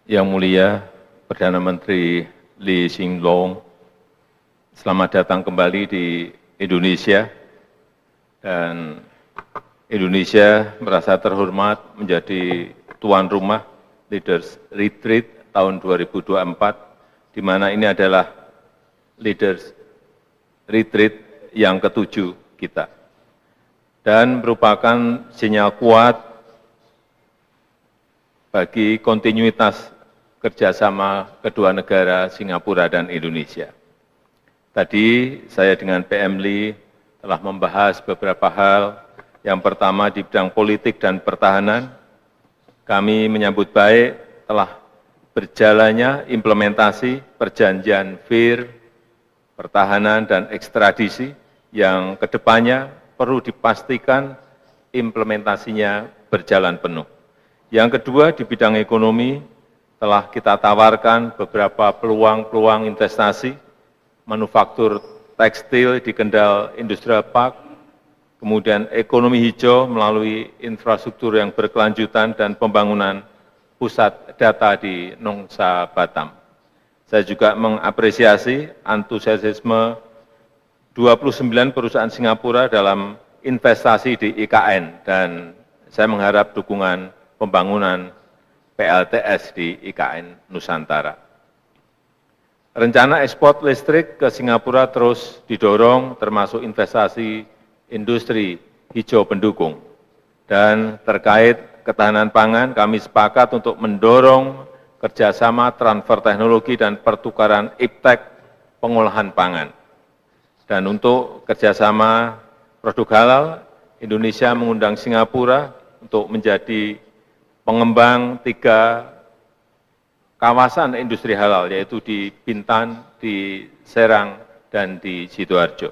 Yang mulia Perdana Menteri Hsien Loong, selamat datang kembali di Indonesia, dan Indonesia merasa terhormat menjadi tuan rumah Leaders Retreat tahun 2024, di mana ini adalah Leaders Retreat yang ke-7 kita, dan merupakan sinyal kuat bagi kontinuitas kerjasama kedua negara Singapura dan Indonesia. Tadi saya dengan PM Lee telah membahas beberapa hal. Yang pertama di bidang politik dan pertahanan, kami menyambut baik telah berjalannya implementasi perjanjian VIR, pertahanan dan ekstradisi yang kedepannya perlu dipastikan implementasinya berjalan penuh. Yang kedua di bidang ekonomi, telah kita tawarkan beberapa peluang-peluang investasi, manufaktur tekstil di Kendal Industrial Park, kemudian ekonomi hijau melalui infrastruktur yang berkelanjutan dan pembangunan pusat data di Nongsa Batam. Saya juga mengapresiasi antusiasme 29 perusahaan Singapura dalam investasi di IKN, dan saya mengharap dukungan pembangunan PLTS di IKN Nusantara. Rencana ekspor listrik ke Singapura terus didorong, termasuk investasi industri hijau pendukung. Dan terkait ketahanan pangan, kami sepakat untuk mendorong kerjasama transfer teknologi dan pertukaran iptek pengolahan pangan. Dan untuk kerjasama produk halal, Indonesia mengundang Singapura untuk menjadi pengembang 3 kawasan industri halal, yaitu di Bintan, di Serang, dan di Sidoarjo.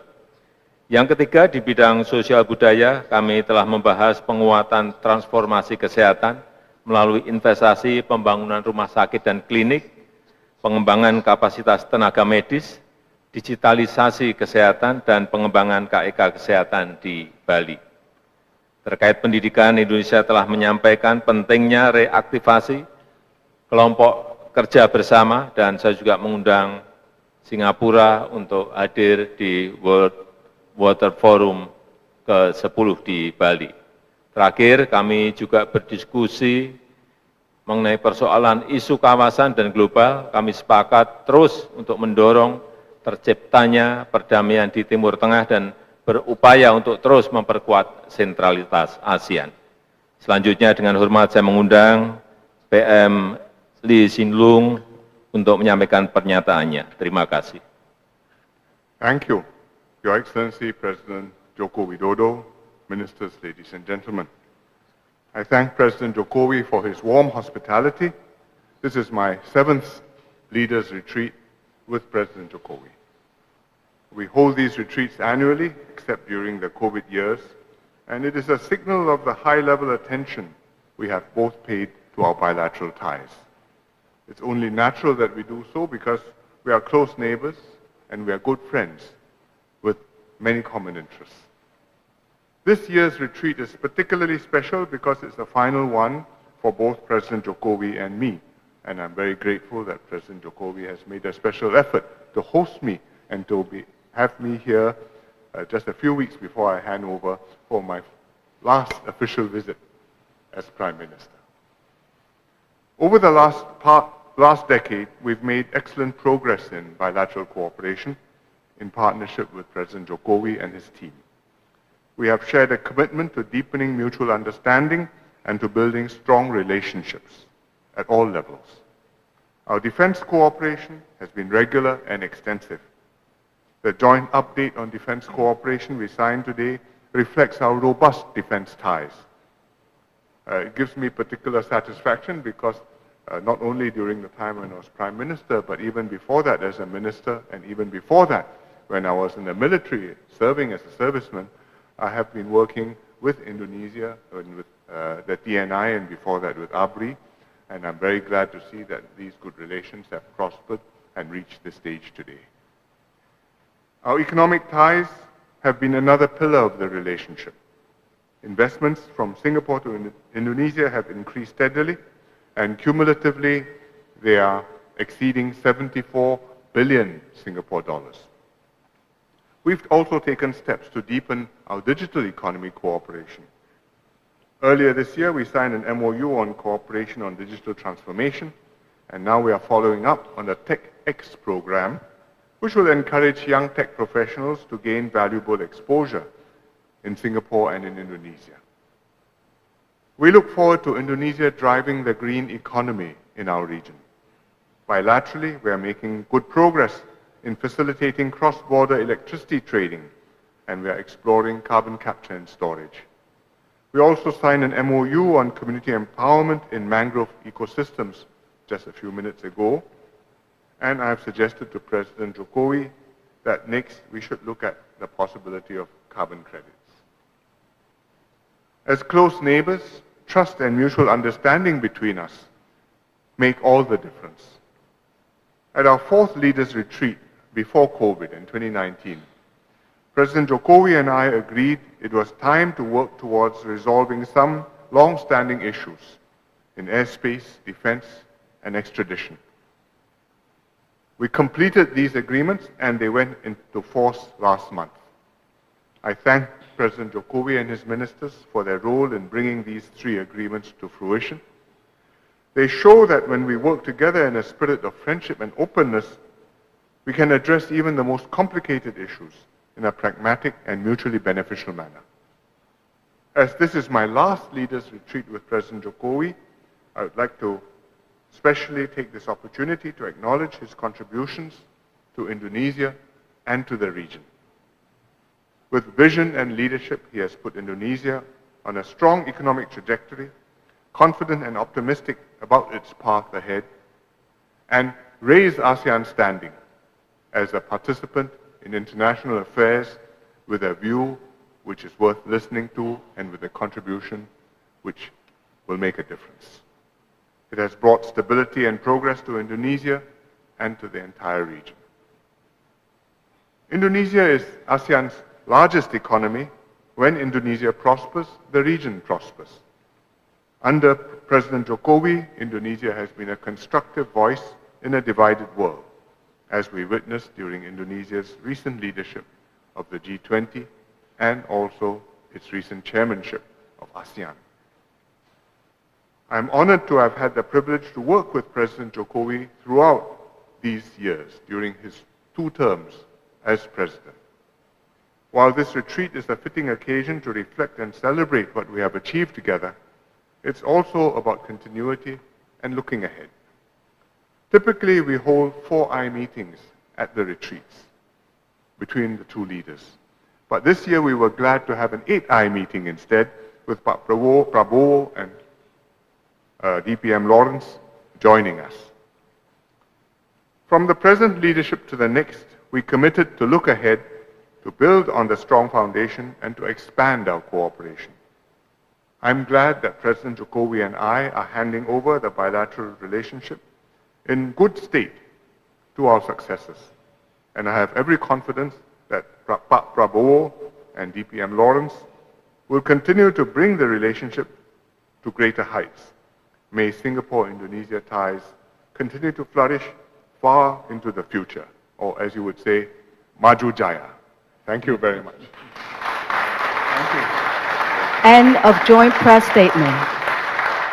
Yang ketiga, di bidang sosial budaya, kami telah membahas penguatan transformasi kesehatan melalui investasi pembangunan rumah sakit dan klinik, pengembangan kapasitas tenaga medis, digitalisasi kesehatan, dan pengembangan KEK kesehatan di Bali. Terkait pendidikan, Indonesia telah menyampaikan pentingnya reaktivasi kelompok kerja bersama, dan saya juga mengundang Singapura untuk hadir di World Water Forum ke-10 di Bali. Terakhir, kami juga berdiskusi mengenai persoalan isu kawasan dan global. Kami sepakat terus untuk mendorong terciptanya perdamaian di Timur Tengah dan berupaya untuk terus memperkuat sentralitas ASEAN. Selanjutnya dengan hormat saya mengundang PM Hsien Loong untuk menyampaikan pernyataannya. Terima kasih. Thank you, Your Excellency President Joko Widodo, Ministers, ladies and gentlemen. I thank President Jokowi for his warm hospitality. This is my 7th Leaders Retreat with President Jokowi. We hold these retreats annually, except during the COVID years, and it is a signal of the high-level attention we have both paid to our bilateral ties. It's only natural that we do so because we are close neighbors and we are good friends with many common interests. This year's retreat is particularly special because it's the final one for both President Jokowi and me, and I'm very grateful that President Jokowi has made a special effort to host me and to have me here just a few weeks before I hand over for my last official visit as Prime Minister. Over the last decade, we've made excellent progress in bilateral cooperation in partnership with President Jokowi and his team. We have shared a commitment to deepening mutual understanding and to building strong relationships at all levels. Our defense cooperation has been regular and extensive. The joint update on defense cooperation we signed today reflects our robust defense ties. It gives me particular satisfaction because not only during the time when I was Prime Minister, but even before that as a Minister, and even before that when I was in the military serving as a serviceman, I have been working with Indonesia and with the TNI, and before that with ABRI, and I'm very glad to see that these good relations have prospered and reached this stage today. Our economic ties have been another pillar of the relationship. Investments from Singapore to Indonesia have increased steadily, and cumulatively, they are exceeding 74 billion Singapore dollars. We've also taken steps to deepen our digital economy cooperation. Earlier this year, we signed an MOU on cooperation on digital transformation, and now we are following up on the TechX program, which will encourage young tech professionals to gain valuable exposure in Singapore and in Indonesia. We look forward to Indonesia driving the green economy in our region. Bilaterally, we are making good progress in facilitating cross-border electricity trading, and we are exploring carbon capture and storage. We also signed an MOU on community empowerment in mangrove ecosystems just a few minutes ago, and I have suggested to President Jokowi that next we should look at the possibility of carbon credits. As close neighbors, trust and mutual understanding between us make all the difference. At our fourth leaders retreat before COVID in 2019, President Jokowi and I agreed it was time to work towards resolving some long-standing issues in airspace, defense, and extradition. We completed these agreements and they went into force last month. I thank President Jokowi and his ministers for their role in bringing these three agreements to fruition. They show that when we work together in a spirit of friendship and openness, we can address even the most complicated issues in a pragmatic and mutually beneficial manner. As this is my last leaders retreat with President Jokowi, I would like to especially take this opportunity to acknowledge his contributions to Indonesia and to the region. With vision and leadership, he has put Indonesia on a strong economic trajectory, confident and optimistic about its path ahead, and raised ASEAN's standing as a participant in international affairs with a view which is worth listening to and with a contribution which will make a difference. It has brought stability and progress to Indonesia and to the entire region. Indonesia is ASEAN's largest economy. When Indonesia prospers, the region prospers. Under President Jokowi, Indonesia has been a constructive voice in a divided world, as we witnessed during Indonesia's recent leadership of the G20 and also its recent chairmanship of ASEAN. I am honored to have had the privilege to work with President Jokowi throughout these years during his 2 terms as president. While this retreat is a fitting occasion to reflect and celebrate what we have achieved together, it's also about continuity and looking ahead. Typically, we hold 4-eye meetings at the retreats between the 2 leaders. But this year, we were glad to have an 8-eye meeting instead, with Pak Prabowo and DPM Lawrence joining us. From the present leadership to the next, we committed to look ahead, to build on the strong foundation, and to expand our cooperation. I'm glad that President Jokowi and I are handing over the bilateral relationship in good state to our successors. And I have every confidence that Pak Prabowo and DPM Lawrence will continue to bring the relationship to greater heights. May Singapore-Indonesia ties continue to flourish far into the future, or as you would say, Maju Jaya. Thank you very much. End of joint press statement.